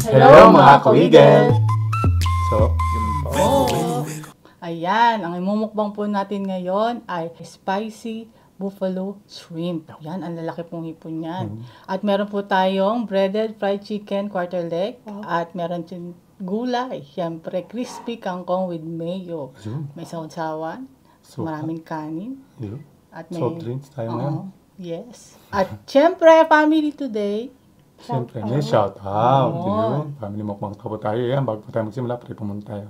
Hello mga kawigel! So, yun po. Ayan, ang imumukbang po natin ngayon ay spicy buffalo shrimp. Yan, ang lalaki pong hipon yan. At meron po tayong breaded fried chicken quarter leg. At meron din gulay, siyempre crispy kangkong with mayo. May sausawan, maraming kanin. At may Soft drinks tayo ngayon. Yes. At siyempre, family today. Siyempre, may shout out. Yun. Family mukbang po tayo. Yan, bago po tayo magsimula, pwede pumunta tayo.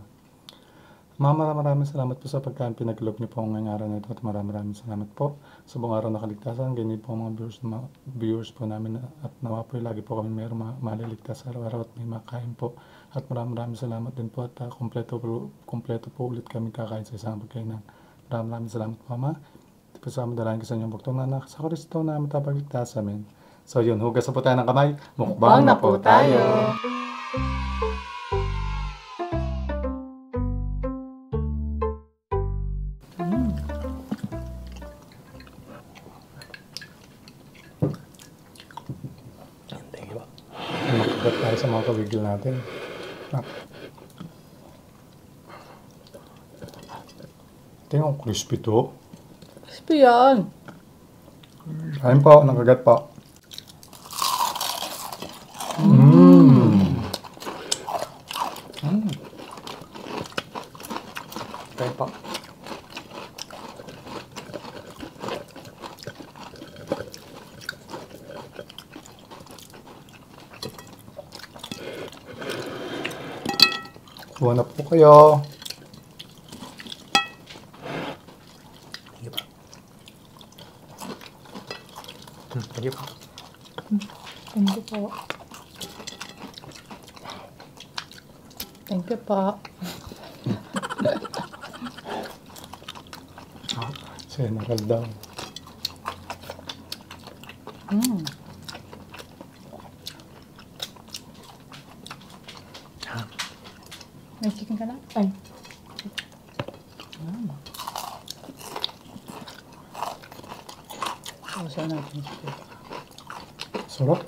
Mama, maraming salamat po sa pagkaan pinag-love niyo po ngayong araw na ito at maraming salamat po sa buong araw na kaligtasan. Ganyan po ang mga viewers po namin at nawa po lagi po kami mayroong maliligtas araw-araw at may makain po. At maraming salamat din po at kompleto po ulit kami kakain sa isang pagkainan. Maraming salamat po, Mama. Ito po sa madalayan ko sa inyong buktong na sa Kristo na matapagligtas sa amin. So yun, hugasan po tayo ng kamay. Mukbang na po tayo. Makagat tayo sa mga kawigil natin. Tingnan ko, crispy to. Crispy yan. Ayun po, nakagat po. Ayun po. Kuha na po kayo. Thank you po. Thank you po. Thank you po. General daw. May chicken ka na? Ay. Sausaw natin chicken. Sarap.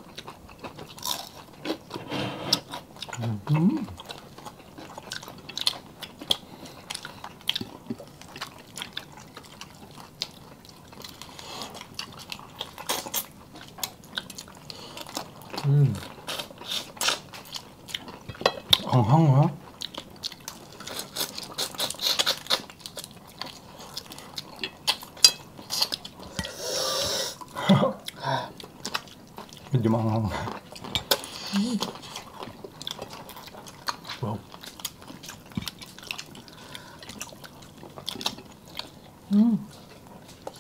Ang hang ha? Medyo maanghang. Wow.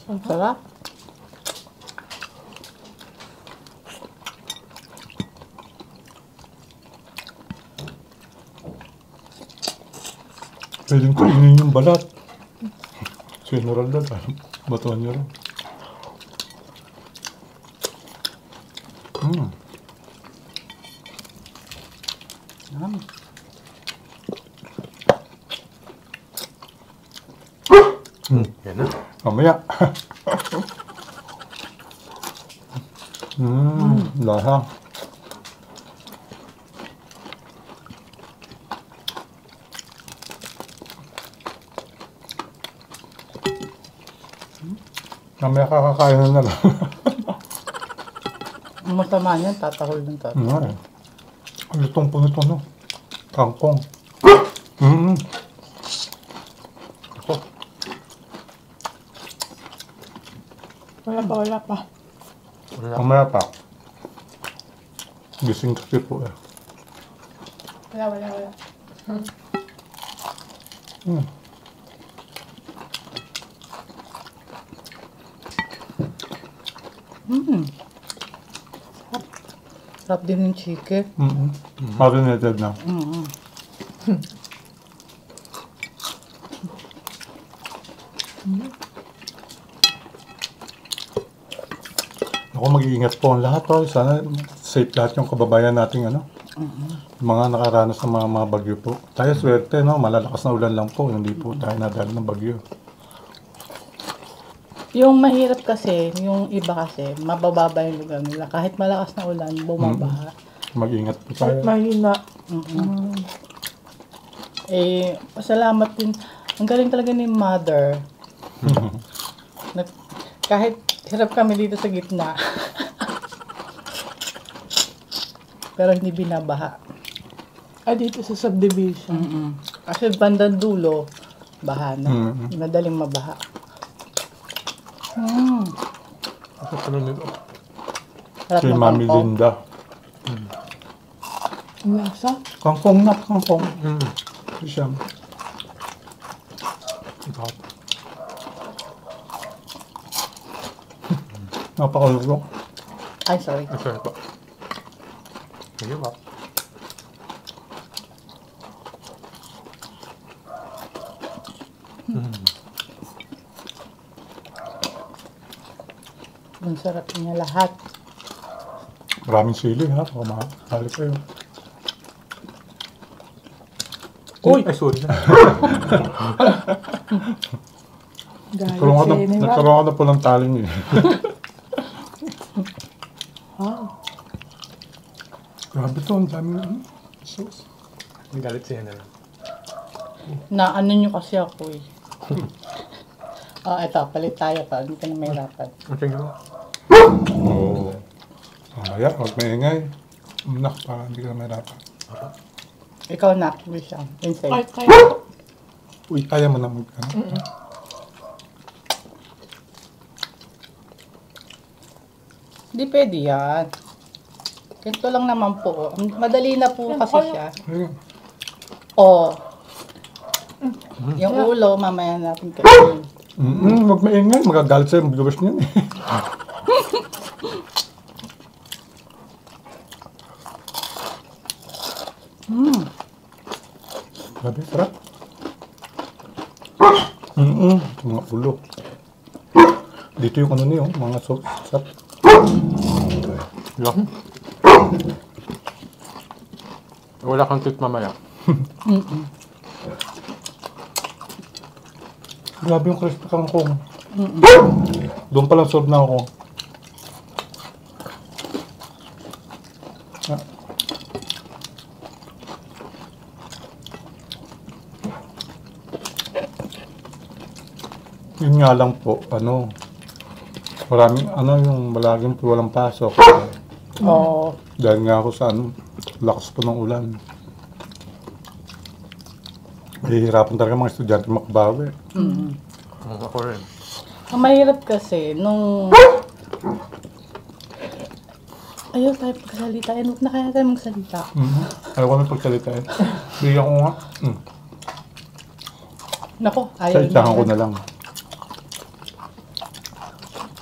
Ang sarap. Pwedeng kainin yung balat. General na, batuan nyo rin. Yan na. Mamaya. Lasa. Mamaya kakakain na lang. Ang matama niyan, tatahol ng tatahol. Lutong po nito, no? Kangkong. Ako. Wala pa. Mamaya pa. Gising kasi po eh. Wala. Sarap din yung chicken. Marinated na. Ako, mag-iingat po ang lahat. Oh. Sana safe lahat yung kababayan nating ano. Mga nakaranas ng mga bagyo po. Tayo swerte, no? Malalakas na ulan lang po. Hindi po tayo nadali ng bagyo. Yung mahirap kasi, yung iba kasi, mabababa yung lugar nila. Kahit malakas na ulan, bumabaha. Mag-ingat po tayo. Mahina. Pasalamat din. Ang galing talaga ni Mother. Kahit hirap kami dito sa gitna. Pero hindi binabaha. Dito sa subdivision. Kasi bandang dulo, baha na. Madaling mabaha. Ano pa nun nito? Sarap Si ng Mami kangkong. Linda. Ang lasa. Kangkong na, kangkong. Siyam. Ikaw. Napakalusok. Ay, sorry. Ang sarap pa. Sige ba? Ang sarap niya lahat. Maraming sili ha. Baka makakali kayo. Uy! Ay, sorry na. Galit Nagkaroon ka na po ng taling eh. Grabe to, ang dami sauce. May galit siya na lang. Na ano nyo kasi ako eh. Eto, palit tayo pa. Hindi ka na mahirapan. Ang tingin mo? Oo. Mamaya, huwag maingay. Nak, para hindi ka na mahirapan. Ikaw na, Bisham. Inside. Ay, kaya. Uy, kaya mo na mag-ano. Hindi pwede yan. Ganito lang naman po. Madali na po kasi siya. Ayun. Yung ulo, mamaya natin kainin. Huwag maingay. Magagalit sa'yo. Mag-gawis niyan eh. Grabe, sarap. Mga ulo. Dito yung ano niyo, mga sauce. Sarap. Yo. Wala kang tweet mamaya. Grabe yung crispy kangkong. Doon pa lang solve na ako. Ah. Yun nga lang po, maraming, yung malaging po walang pasok. Oo. Dahil nga ako sa lakas po ng ulan. Mahihirapan talaga mga estudyante makabawi. Ako rin. Ang mahirap kasi, nung... Ayaw tayo magsalita. Huwag na kaya tayo magsalita. Ayaw ko na pagsalita eh. Bigyan ko nga. Nako, Sa ayaw itsahan ko na lang.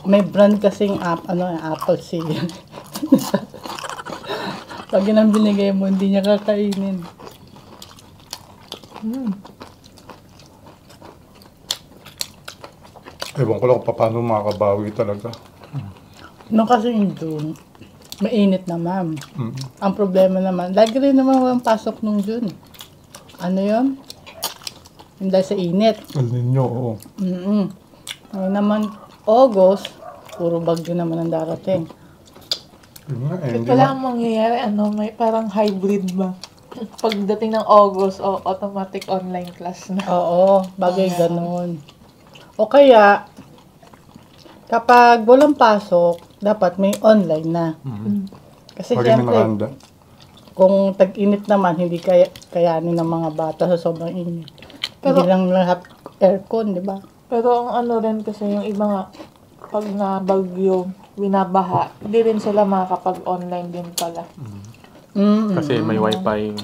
May brand kasing apple cider. Pag yun ang binigay mo, hindi niya kakainin. Ewan ko lang kung paano makakabawi talaga. Nung kasi yung June, mainit naman. Ang problema naman, lagi rin naman walang pasok nung June. Ano yun? Yung dahil sa init. El Nino, oo. Ngayon naman, August, puro bagyo naman ang darating. Yun nga eh, hindi Wala ang mangyayari, may parang hybrid ba? Pagdating ng August, automatic online class na. Oo, bagay ganun. O kaya, kapag walang pasok, dapat may online na. Kasi Pag siyempre, nakahanda. kung tag-init naman, hindi kayanin ng mga bata sa sobrang init. Pero- Hindi lang lahat aircon, di ba? Pero ang ano rin kasi yung iba nga, pag na bagyo, binabaha, hindi rin sila makakapag-online din pala. Kasi may wifi.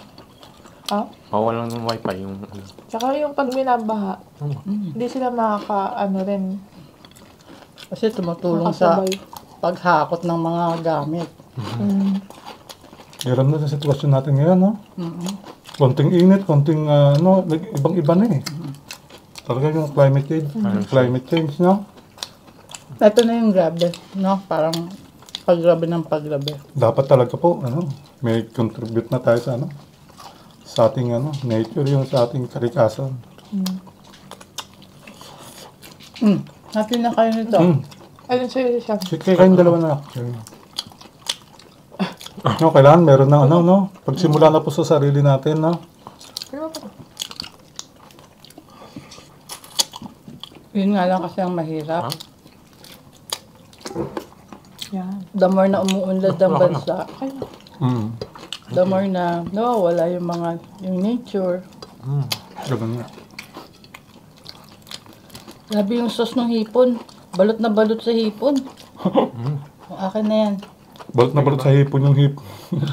Ah? Mawalan ng wifi yung Tsaka yung pag binabaha, hindi sila rin, Kasi tumutulong sa makasabay. paghakot ng mga gamit. Hirap na sa sitwasyon natin ngayon, no? Konting init, konting ibang-iba na eh. Talaga yung climate change, no? Ito na yung grabe, no? Parang paggrabe ng paggrabe. Dapat talaga po, may contribute na tayo sa sa ating nature, yung sa ating kalikasan. Happy na kayo nito. Ayun sa'yo siya. Sige, kayong dalawa na. No, kailangan meron ng ano, no? Pagsimula na po sa sarili natin, no? Yun nga lang kasi ang mahirap. Yan. The more na umuunlad ang bansa, Mm. the more na nawawala yung nature. Ganun nga. Grabe yung sauce ng hipon. Balot na balot sa hipon. O, akin na yan. Balot na balot sa hipon yung hip.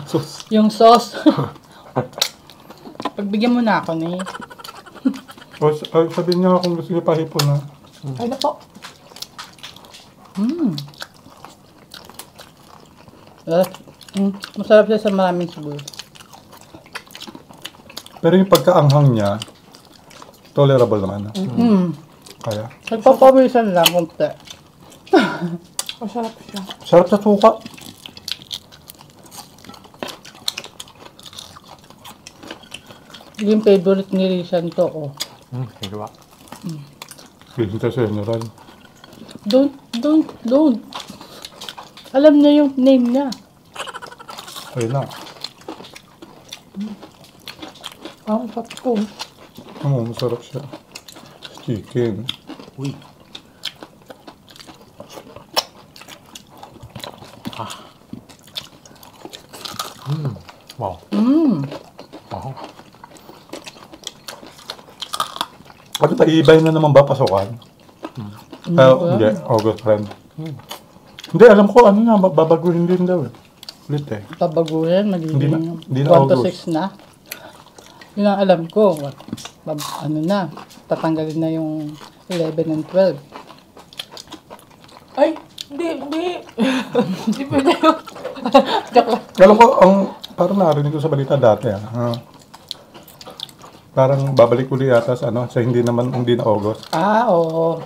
Sus. Yung sauce. Pagbigyan mo na ako ni. Sabihin niya kung gusto niya pa hipon, ha? Ay na po. Masarap siya sa maraming siguro. Pero yung pagkaanghang niya, tolerable naman, ha? Kaya. Nagpapawisan lang konti. Masarap siya. Sarap sa suka. Yung favorite ni Rishan to, oh. Hiwa. Pinta sa general. Don't. Alam niya yung name niya. Ayun na. Ang sarap po. Oo, masarap siya. Chicken. Uy. Wow. Wow. Ano taibay na naman ba pasukan? Hindi, August friend. Hindi, alam ko ano na, babaguhin din daw eh. Ulit eh. Pabaguhin, Hindi na- magiging hindi na 1 to August. 6 na. Yun ang alam ko. Ano na, tatanggalin na yung 11 and 12. Ay, hindi. Hindi pwede yun. Joke lang. Alam ko, parang narinig ko sa balita dati parang babalik uli yata sa hindi na August. Oo.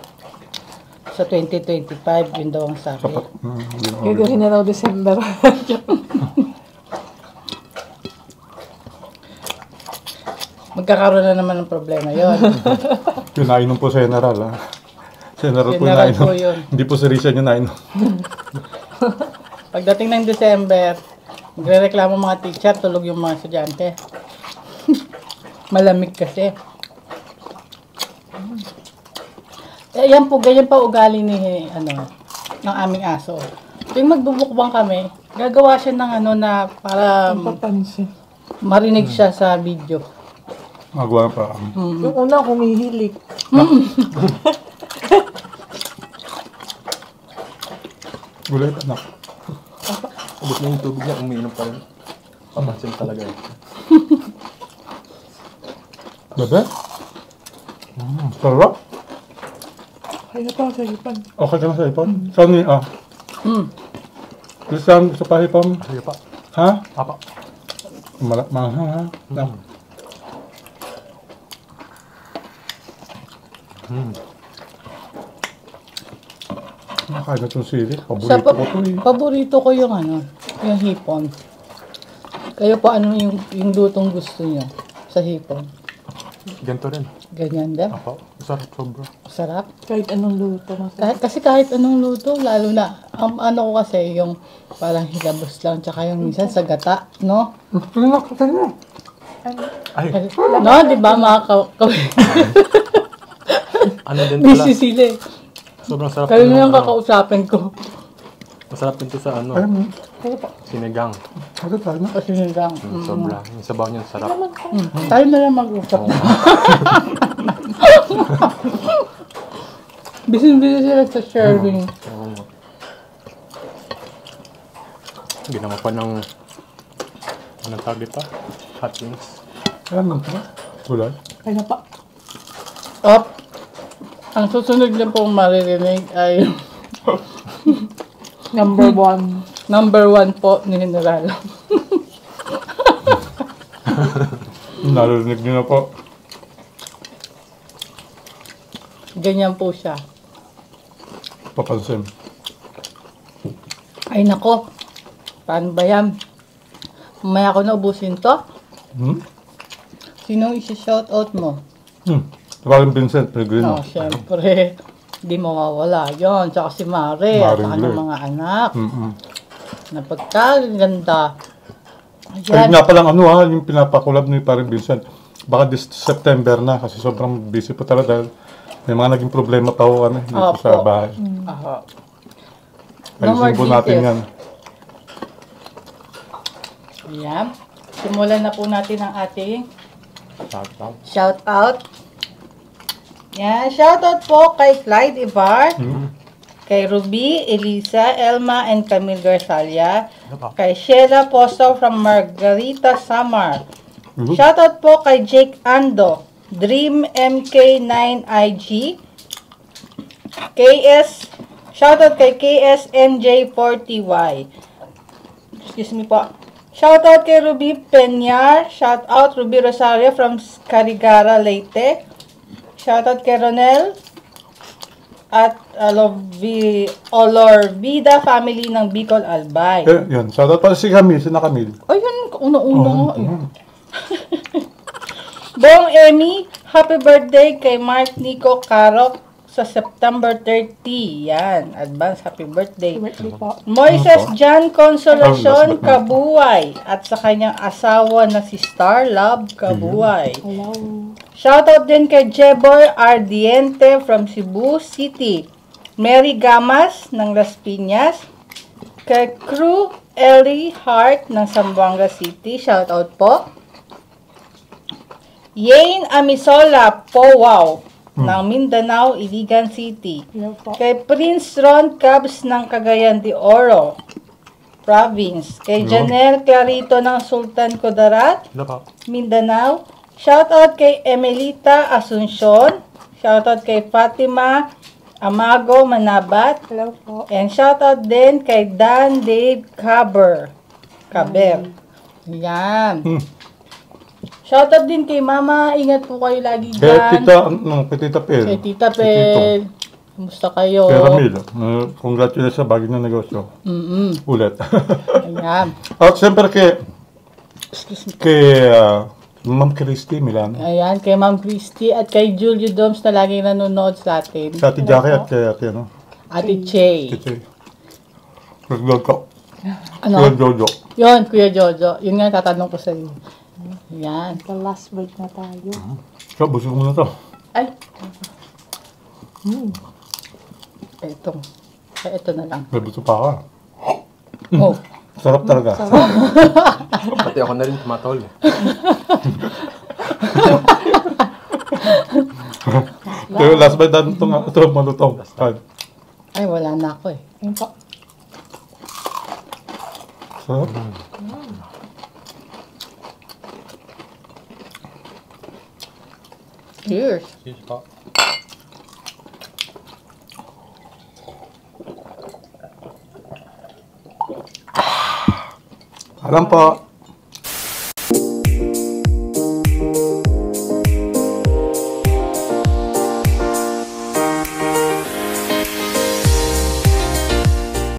Sa 2025, yun daw ang sabi. Hindi na August. Gagawin na daw December. Magkakaroon na naman ng problema yun. Yung nainom po sa general, ha? General po yung General nainom. po yun. Hindi po si Risha yung nainom. Pagdating ng December, magre-reklamo mga teacher, tulog yung mga estudyante. Malamig kasi. Yan po, ganyan pa ugali ni, ng aming aso. Tuwing magbubukbang kami, gagawa siya ng na para Papansin. marinig siya sa video. Magawa pa. Yung una, humihilik. Gulay pa na. Ubus na yung tubig niya, umiinom pa rin. Papansin talaga eh. Bebe? Sarap. Kaya pa sa hipan. Okay ka na sa ipon? Saan ni, Christian, gusto pa ipon? Sige pa. Ha? Apa. Manghang, ha? Nakain na itong sili. Paborito ko ito eh. Paborito ko yung yung hipon. Kayo po ano yung lutong gusto niyo sa hipon? Ganito rin. Ganyan din. Apa. Sarap sobra. Sarap. Kahit anong luto. Kahit anong luto, lalo na, ang ko kasi yung parang hilabos lang, tsaka yung minsan sa gata, no? Ay, No, di ba mga ano din pala. busy sila eh. Sobrang sarap. Kayo na din yung ng, kakausapin ko. Masarap din to sa sinigang. Ano tayo na? Kasi hanggang, Sobra. Yung sabaw niya sarap. tayo na lang mag-usap. Busy sila sa sharing. Oo nga. Ginawa pa ng anong tawag dito? Hot wings. Ano ito? Gulay? Kaya pa. Up. Ang susunod na pong maririnig ay Number 1. number 1 po ni General. Narinig niyo na po. Ganyan po siya. Papansin. Ay nako. Paano ba yan? Mamaya ko na ubusin to. Sinong isi-shoutout mo? Maraming Vincent Pellegrino. Siyempre. Hindi mawawala yon. Tsaka si Mare at Maring ang Blair. mga anak. Na pagkaganda. Ayun Ayan. nga palang ano ha, yung pinapakulab ni Paring Vincent. Baka this September na kasi sobrang busy po talaga dahil may mga naging problema pa ho kami dito Opo. sa bahay. Aha. No more Ayusin po natin details. yan. Ayan. Simulan na po natin ang ating Shout out. shout out. Yan, shout out po kay Clyde Ibar, kay Ruby, Elisa, Elma, and Camille Garzalia, Ano ba? kay Sheila Posto from Margarita Samar. Mhm. Shout out po kay Jake Ando, Dream MK9IG, KS, shout out kay KSNJ40Y. Excuse me po. Shout out kay Ruby Peñar, shout out Ruby Rosario from Carigara, Leyte. Shout out kay Ronel at Olorbida family ng Bicol Albay. Yun, shoutout pala si Camille, si na Camille. Ayun, una-una nga eh. Oo. Bong Emmy, happy birthday kay Mark Nico Carok sa September 30. Yan, advance happy birthday. Birthday po. Moises John Consolacion Oh, last but not- Kabuay at sa kanyang asawa na si Star Love Kabuay. Hello. Shoutout din kay Jeboy Ardiente from Cebu City. Mary Gamas ng Las Piñas. Kay Crew Ellie Hart ng Zamboanga City. Shoutout po. Yane Amisola Powao ng Mindanao, Iligan City. Hello po. Kay Prince Ron Cabs ng Cagayan de Oro Province. Kay Janelle Clarito ng Sultan Kudarat, Ano ba? Mindanao. Shoutout kay Emelita Asuncion. Shoutout kay Fatima Amago Manabat. Hello po. And shoutout din kay Dan Dave Caber. Yan. Shoutout din kay Mama. Ingat po kayo lagi Kaya dyan. Tita Pel. Kay Tita Kay Tito. Pel. Kumusta kayo? Kay Ramil. Congratulations sa bagay na negosyo. Ulit. Ayan. At siyempre Excuse me. kay Ma'am Christy Milano. Ayan, kay Ma'am Christy at kay Julio Doms na laging nanonood sa atin. Sa Ate Jackie at kay Ate ano. Ate Che. Kay Jojo. Ano? Kay Jojo. Yun, Kuya Jojo. Yun nga tatanong ko sa iyo. Ayan. The last break na tayo. So, busog mo na to. Ay. Ito. Ay, ito na lang. May gusto pa ka. Oh. Sarap talaga. Pati ako na rin tumatol. Pero last bite natin ito malutong. Ay, wala na ako eh. Ayun po. Sarap. Cheers. Cheers po. Alam po.